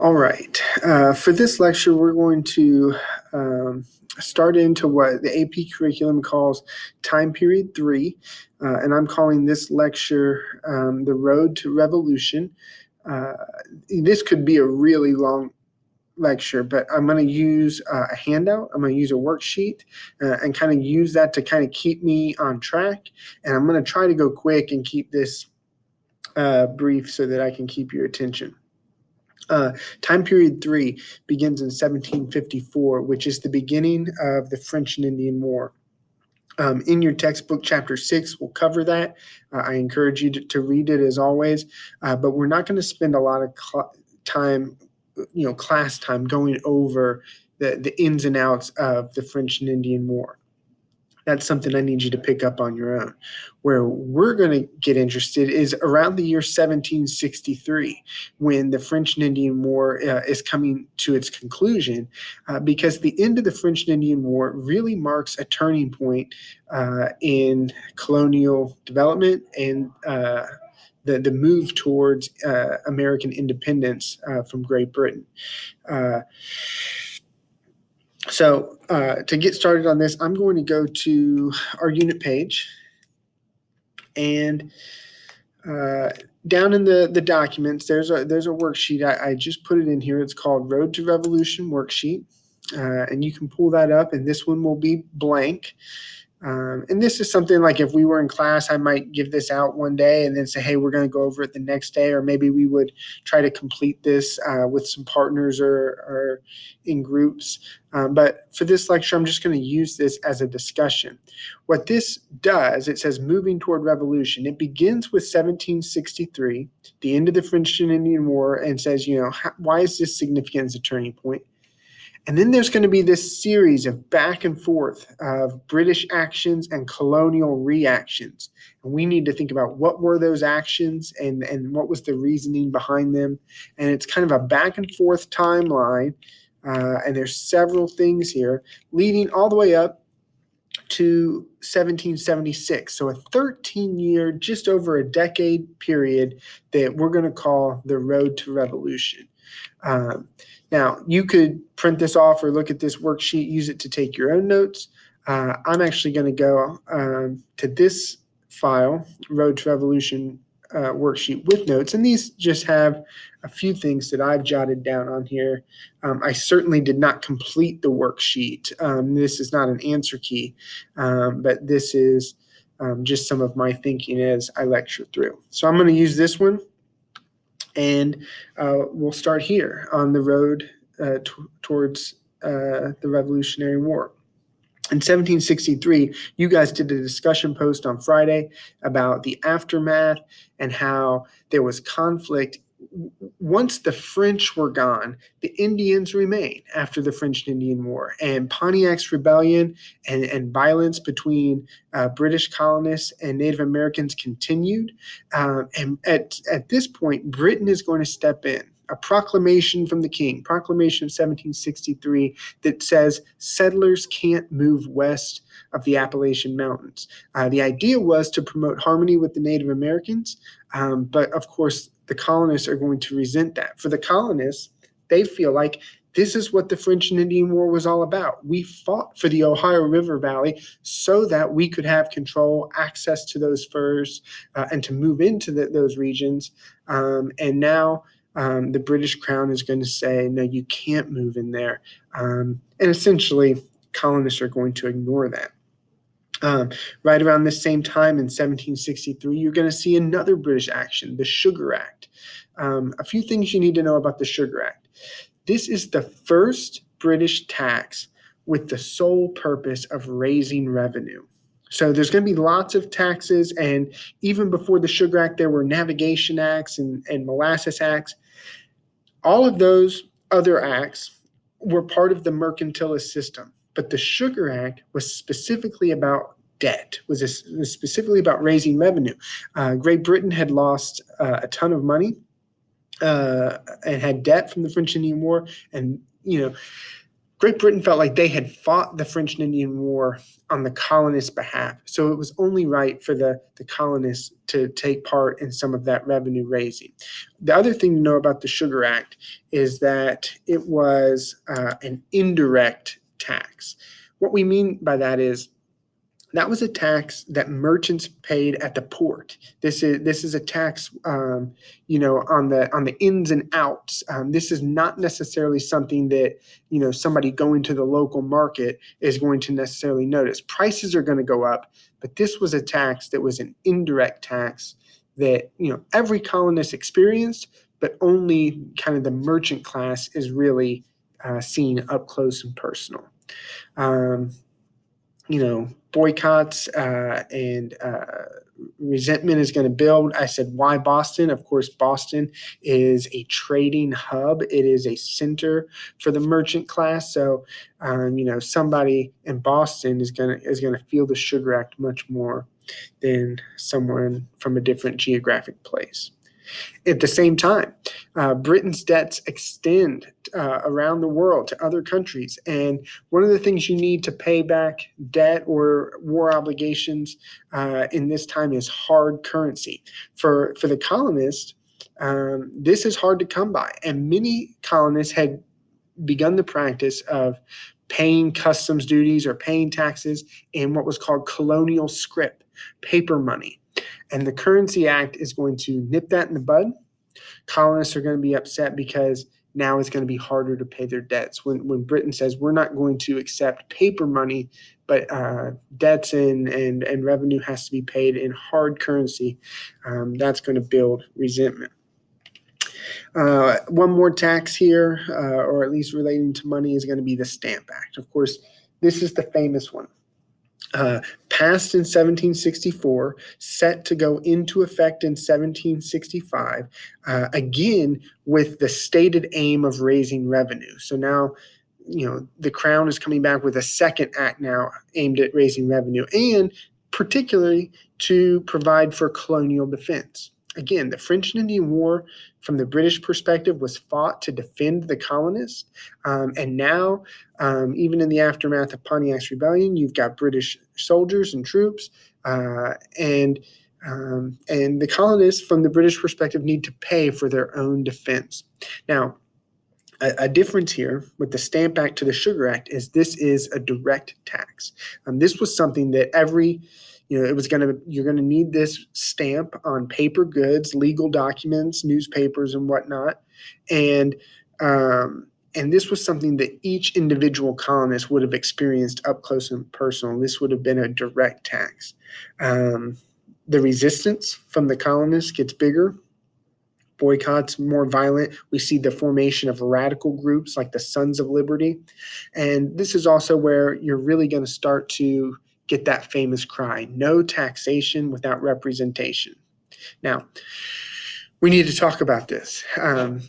All right. For this lecture, we're going to start into what the AP curriculum calls time period 3, and I'm calling this lecture The Road to Revolution. This could be a really long lecture, but I'm going to use a handout. I'm going to use a worksheet and kind of use that to kind of keep me on track. And I'm going to try to go quick and keep this brief so that I can keep your attention. Time period 3 begins in 1754, which is the beginning of the French and Indian War. In your textbook, chapter 6 will cover that. I encourage you to read it as always, but we're not going to spend a lot of time, class time going over the ins and outs of the French and Indian War. That's something I need you to pick up on your own. Where we're going to get interested is around the year 1763, when the French and Indian War is coming to its conclusion, because the end of the French and Indian War really marks a turning point in colonial development and the move towards American independence from Great Britain. So to get started on this, I'm going to go to our unit page, and down in the documents, there's a worksheet. I just put it in here. It's called Road to Revolution Worksheet, and you can pull that up, and this one will be blank. And this is something like if we were in class, I might give this out one day and then say, hey, we're going to go over it the next day, or maybe we would try to complete this with some partners or in groups. But for this lecture, I'm just going to use this as a discussion. What this does, it says moving toward revolution. It begins with 1763, the end of the French and Indian War, and says, why is this significant as a turning point? And then there's going to be this series of back and forth of British actions and colonial reactions. And we need to think about what were those actions and what was the reasoning behind them. And it's kind of a back and forth timeline. And there's several things here leading all the way up to 1776. So a 13-year, just over a decade period that we're going to call the Road to Revolution. Now, you could print this off or look at this worksheet, use it to take your own notes. I'm actually going to go to this file, Road to Revolution worksheet with notes, and these just have a few things that I've jotted down on here. I certainly did not complete the worksheet. This is not an answer key, but this is just some of my thinking as I lecture through. So I'm going to use this one. And we'll start here on the road towards the Revolutionary War. In 1763, you guys did a discussion post on Friday about the aftermath and how there was conflict. Once the French were gone, the Indians remained after the French and Indian War. And Pontiac's rebellion and violence between British colonists and Native Americans continued. And at this point, Britain is going to step in. A proclamation from the king, proclamation of 1763, that says settlers can't move west of the Appalachian Mountains. The idea was to promote harmony with the Native Americans, but of course, the colonists are going to resent that. For the colonists, they feel like this is what the French and Indian War was all about. We fought for the Ohio River Valley so that we could have control, access to those furs, and to move into those regions. And now the British Crown is going to say, no, you can't move in there. And essentially, colonists are going to ignore that. Right around this same time in 1763, you're going to see another British action, the Sugar Act. A few things you need to know about the Sugar Act. This is the first British tax with the sole purpose of raising revenue. So there's going to be lots of taxes, and even before the Sugar Act, there were navigation acts and molasses acts. All of those other acts were part of the mercantilist system. But the Sugar Act was specifically about debt, was specifically about raising revenue. Great Britain had lost a ton of money and had debt from the French Indian War. And, Great Britain felt like they had fought the French and Indian War on the colonists' behalf. So it was only right for the colonists to take part in some of that revenue raising. The other thing to know about the Sugar Act is that it was an indirect tax. What we mean by that is that was a tax that merchants paid at the port. This is a tax, on the ins and outs. This is not necessarily something that somebody going to the local market is going to necessarily notice. Prices are going to go up, but this was a tax that was an indirect tax that every colonist experienced, but only kind of the merchant class is really seen up close and personal. Um, Boycotts and resentment is going to build. I said, why Boston? Of course, Boston is a trading hub. It is a center for the merchant class. So, somebody in Boston is gonna feel the Sugar Act much more than someone from a different geographic place. At the same time, Britain's debts extend around the world to other countries. And one of the things you need to pay back debt or war obligations in this time is hard currency. For the colonists, this is hard to come by. And many colonists had begun the practice of paying customs duties or paying taxes in what was called colonial scrip, paper money. And the Currency Act is going to nip that in the bud. Colonists are going to be upset because now it's going to be harder to pay their debts. When Britain says we're not going to accept paper money, but debts and revenue has to be paid in hard currency, that's going to build resentment. One more tax here, or at least relating to money, is going to be the Stamp Act. Of course, this is the famous one. Passed in 1764, set to go into effect in 1765, again with the stated aim of raising revenue. So now, the Crown is coming back with a second act now aimed at raising revenue and particularly to provide for colonial defense. Again, the French and Indian War, from the British perspective, was fought to defend the colonists. And now, even in the aftermath of Pontiac's Rebellion, you've got British soldiers and troops. And the colonists, from the British perspective, need to pay for their own defense. Now, a difference here with the Stamp Act to the Sugar Act is this is a direct tax. This was something that you're going to need this stamp on paper goods, legal documents, newspapers, and whatnot. And this was something that each individual colonist would have experienced up close and personal. This would have been a direct tax. The resistance from the colonists gets bigger. Boycotts more violent. We see the formation of radical groups like the Sons of Liberty. And this is also where you're really going to start to get that famous cry, no taxation without representation. Now, we need to talk about this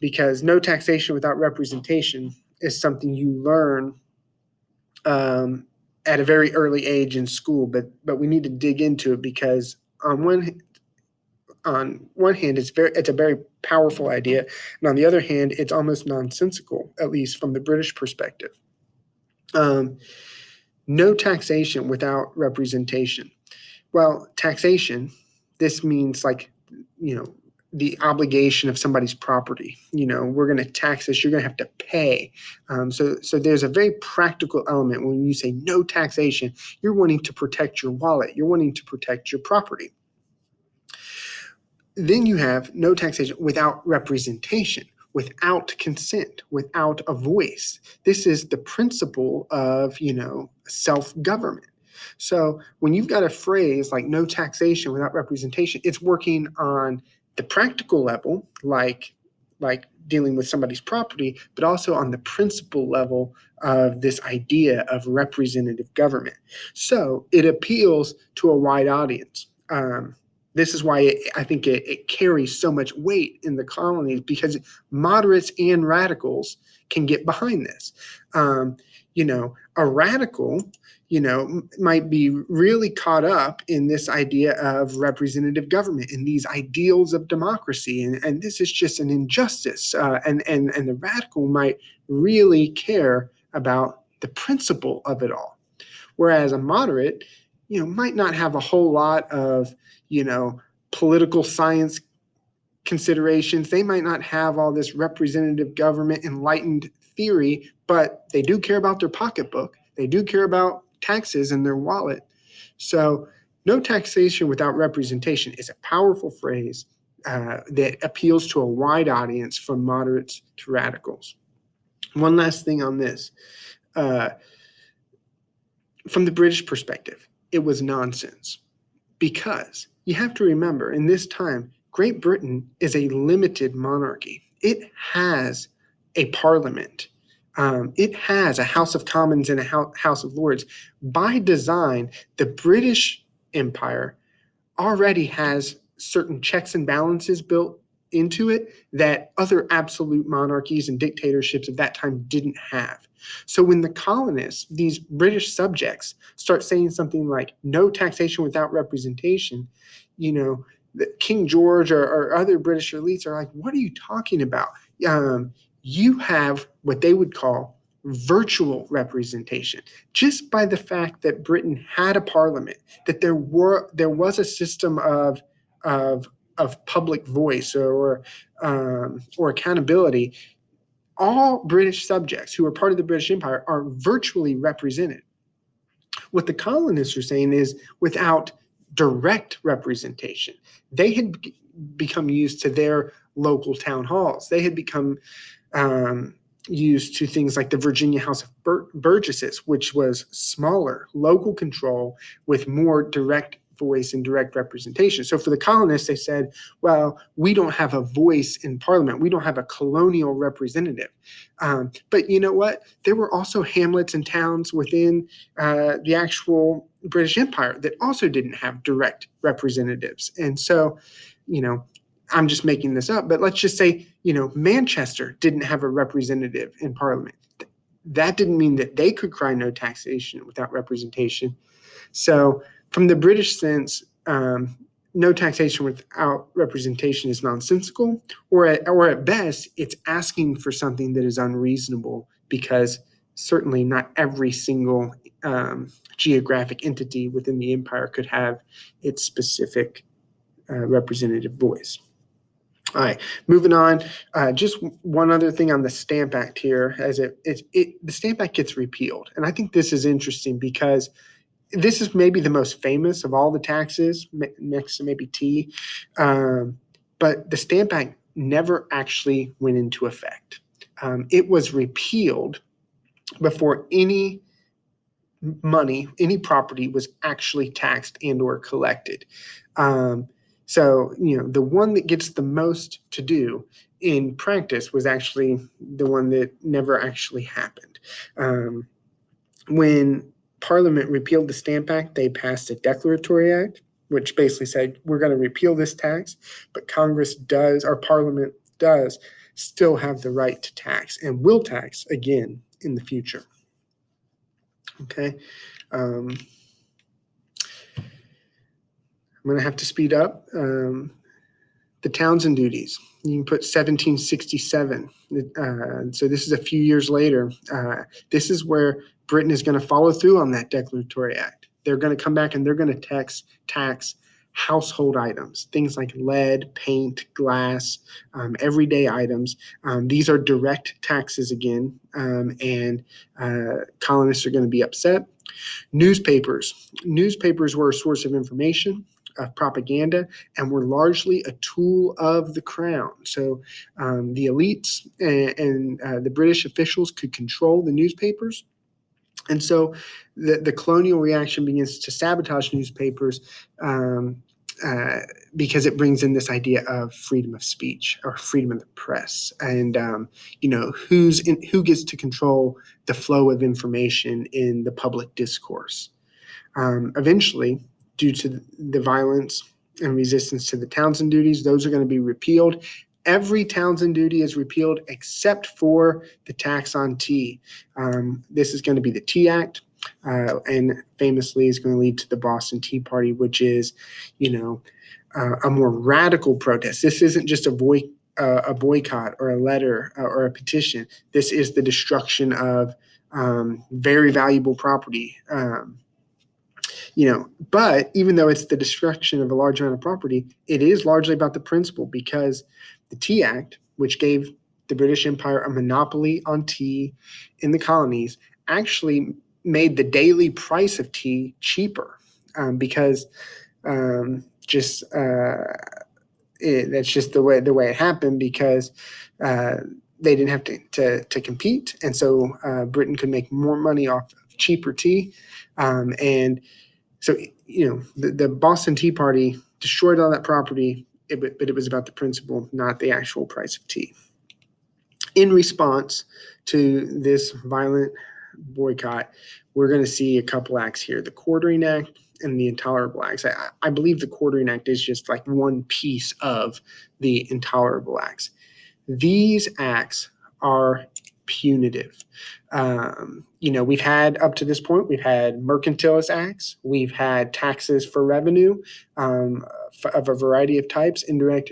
because no taxation without representation is something you learn at a very early age in school, but we need to dig into it because on one hand, it's a very powerful idea, and on the other hand, it's almost nonsensical, at least from the British perspective. No taxation without representation. Well, taxation, this means the obligation of somebody's property. We're going to tax this. You're going to have to pay. So there's a very practical element when you say no taxation. You're wanting to protect your wallet. You're wanting to protect your property. Then you have no taxation without representation, without consent, without a voice. This is the principle of, self-government. So when you've got a phrase like no taxation without representation, it's working on the practical level, like dealing with somebody's property, but also on the principle level of this idea of representative government. So it appeals to a wide audience. This is why I think it carries so much weight in the colonies because moderates and radicals can get behind this. A radical, might be really caught up in this idea of representative government and these ideals of democracy. And this is just an injustice. And the radical might really care about the principle of it all. Whereas a moderate, might not have a whole lot of, political science considerations. They might not have all this representative government enlightened theory, but they do care about their pocketbook. They do care about taxes in their wallet. So no taxation without representation is a powerful phrase that appeals to a wide audience from moderates to radicals. One last thing on this. From the British perspective, it was nonsense, because you have to remember, in this time, Great Britain is a limited monarchy. It has a parliament. It has a House of Commons and a House of Lords. By design, the British Empire already has certain checks and balances built into it that other absolute monarchies and dictatorships of that time didn't have. So when the colonists, these British subjects, start saying something like no taxation without representation, King George or other British elites are like, what are you talking about? You have what they would call virtual representation, just by the fact that Britain had a parliament, that there was a system of public voice or accountability. All British subjects who are part of the British Empire are virtually represented. What the colonists are saying is, without direct representation, they had become used to their local town halls. They had become used to things like the Virginia House of Burgesses, which was smaller, local control with more direct voice and direct representation. So for the colonists, they said, well, we don't have a voice in Parliament. We don't have a colonial representative. But you know what? There were also hamlets and towns within the actual British Empire that also didn't have direct representatives. And so, I'm just making this up, but let's just say, Manchester didn't have a representative in Parliament. That didn't mean that they could cry no taxation without representation. So from the British sense, no taxation without representation is nonsensical, or at best, it's asking for something that is unreasonable, because certainly not every single geographic entity within the empire could have its specific representative voice. All right, moving on. Just one other thing on the Stamp Act here, as the Stamp Act gets repealed, and I think this is interesting because this is maybe the most famous of all the taxes, next to maybe tea. But the Stamp Act never actually went into effect. It was repealed before any money, any property was actually taxed and or collected. So, the one that gets the most to do in practice was actually the one that never actually happened. When Parliament repealed the Stamp Act, they passed a Declaratory Act, which basically said, we're going to repeal this tax, but Parliament does still have the right to tax and will tax again in the future. Okay. I'm going to have to speed up. The Townshend duties, you can put 1767. So this is a few years later. This is where Britain is going to follow through on that Declaratory Act. They're going to come back and they're going to tax household items, things like lead, paint, glass, everyday items. These are direct taxes again, and colonists are going to be upset. Newspapers were a source of information, of propaganda, and were largely a tool of the crown. So the elites and the British officials could control the newspapers. And so the colonial reaction begins to sabotage newspapers because it brings in this idea of freedom of speech or freedom of the press, and who gets to control the flow of information in the public discourse. Eventually, due to the violence and resistance to the Townshend duties, those are going to be repealed. Every Townshend duty is repealed except for the tax on tea. This is going to be the Tea Act, and famously is going to lead to the Boston Tea Party, which is, a more radical protest. This isn't just a boycott or a letter or a petition. This is the destruction of very valuable property. But even though it's the destruction of a large amount of property, it is largely about the principle, because the Tea Act, which gave the British Empire a monopoly on tea in the colonies, actually made the daily price of tea cheaper, because just that's just the way it happened, because they didn't have to compete, and so Britain could make more money off of cheaper tea, and so the Boston Tea Party destroyed all that property, but it was about the principle, not the actual price of tea. In response to this violent boycott, we're going to see a couple acts here: the Quartering Act and the Intolerable Acts. I believe the Quartering Act is just like one piece of the Intolerable Acts. These acts are punitive. We've had, up to this point, we've had mercantilist acts, we've had taxes for revenue of a variety of types, indirect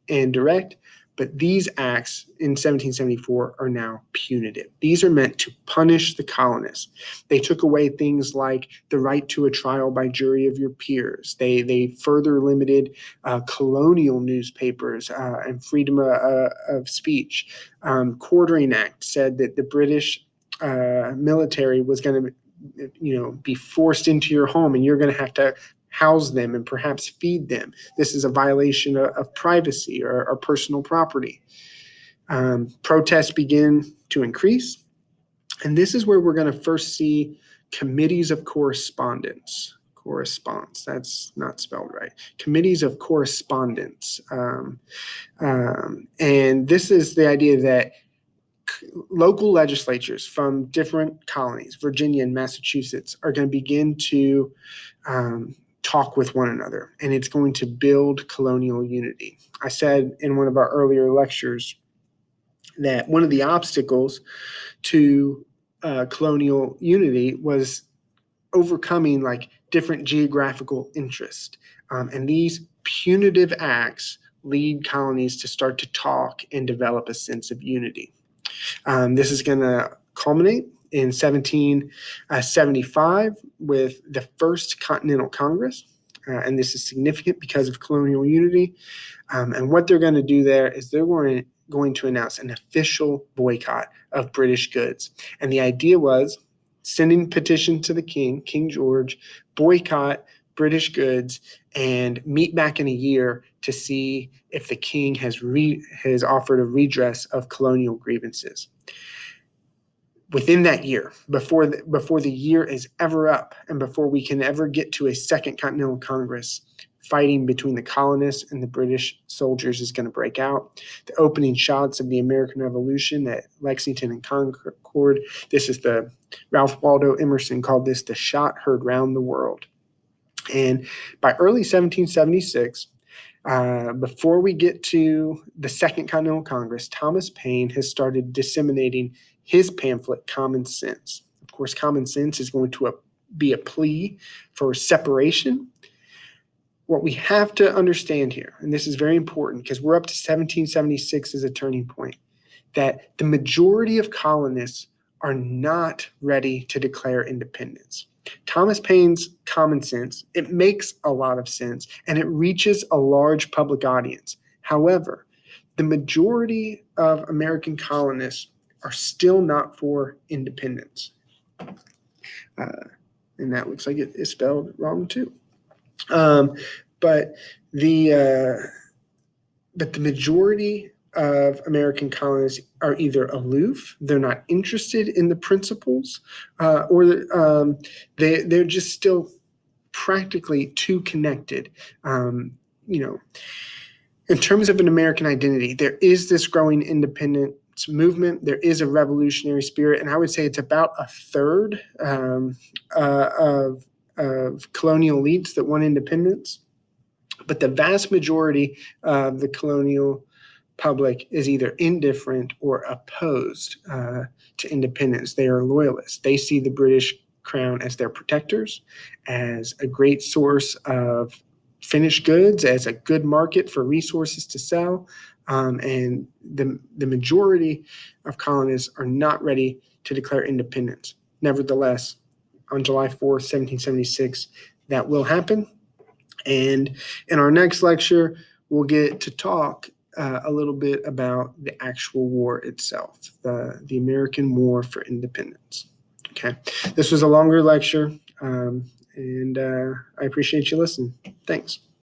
and direct. But these acts in 1774 are now punitive. These are meant to punish the colonists. They took away things like the right to a trial by jury of your peers. They further limited colonial newspapers and freedom of speech. Quartering Act said that the British military was going to be forced into your home, and you're going to have to house them and perhaps feed them. This is a violation of privacy or personal property. Protests begin to increase, and this is where we're going to first see committees of correspondence. That's not spelled right. Committees of correspondence. And this is the idea that local legislatures from different colonies, Virginia and Massachusetts, are going to begin to talk with one another, and it's going to build colonial unity. I said in one of our earlier lectures that one of the obstacles to colonial unity was overcoming like different geographical interest, and these punitive acts lead colonies to start to talk and develop a sense of unity. This is going to culminate in 1775 with the First Continental Congress, and this is significant because of colonial unity. And what they're going to do there is they're going to announce an official boycott of British goods. And the idea was sending petition to the King George, boycott British goods, and meet back in a year to see if the King has offered a redress of colonial grievances. Within that year, before the year is ever up, and before we can ever get to a Second Continental Congress, fighting between the colonists and the British soldiers is going to break out. The opening shots of the American Revolution at Lexington and Concord, Ralph Waldo Emerson called this the shot heard round the world. And by early 1776, before we get to the Second Continental Congress, Thomas Paine has started disseminating his pamphlet, Common Sense. Of course, Common Sense is going to be a plea for separation. What we have to understand here, and this is very important because we're up to 1776 as a turning point, that the majority of colonists are not ready to declare independence. Thomas Paine's Common Sense, it makes a lot of sense, and it reaches a large public audience. However, the majority of American colonists are still not for independence. And that looks like it is spelled wrong too. But the majority of American colonists are either aloof, they're not interested in the principles, or they're just still practically too connected. In terms of an American identity, there is this growing independence movement. There is a revolutionary spirit, and I would say it's about a third of colonial elites that want independence. But the vast majority of the colonial public is either indifferent or opposed to independence. They are loyalists. They see the British crown as their protectors, as a great source of finished goods, as a good market for resources to sell. and the majority of colonists are not ready to declare independence. Nevertheless, on July 4th, 1776, that will happen. And in our next lecture, we'll get to talk a little bit about the actual war itself, the American War for Independence. Okay, this was a longer lecture, and I appreciate you listening. Thanks.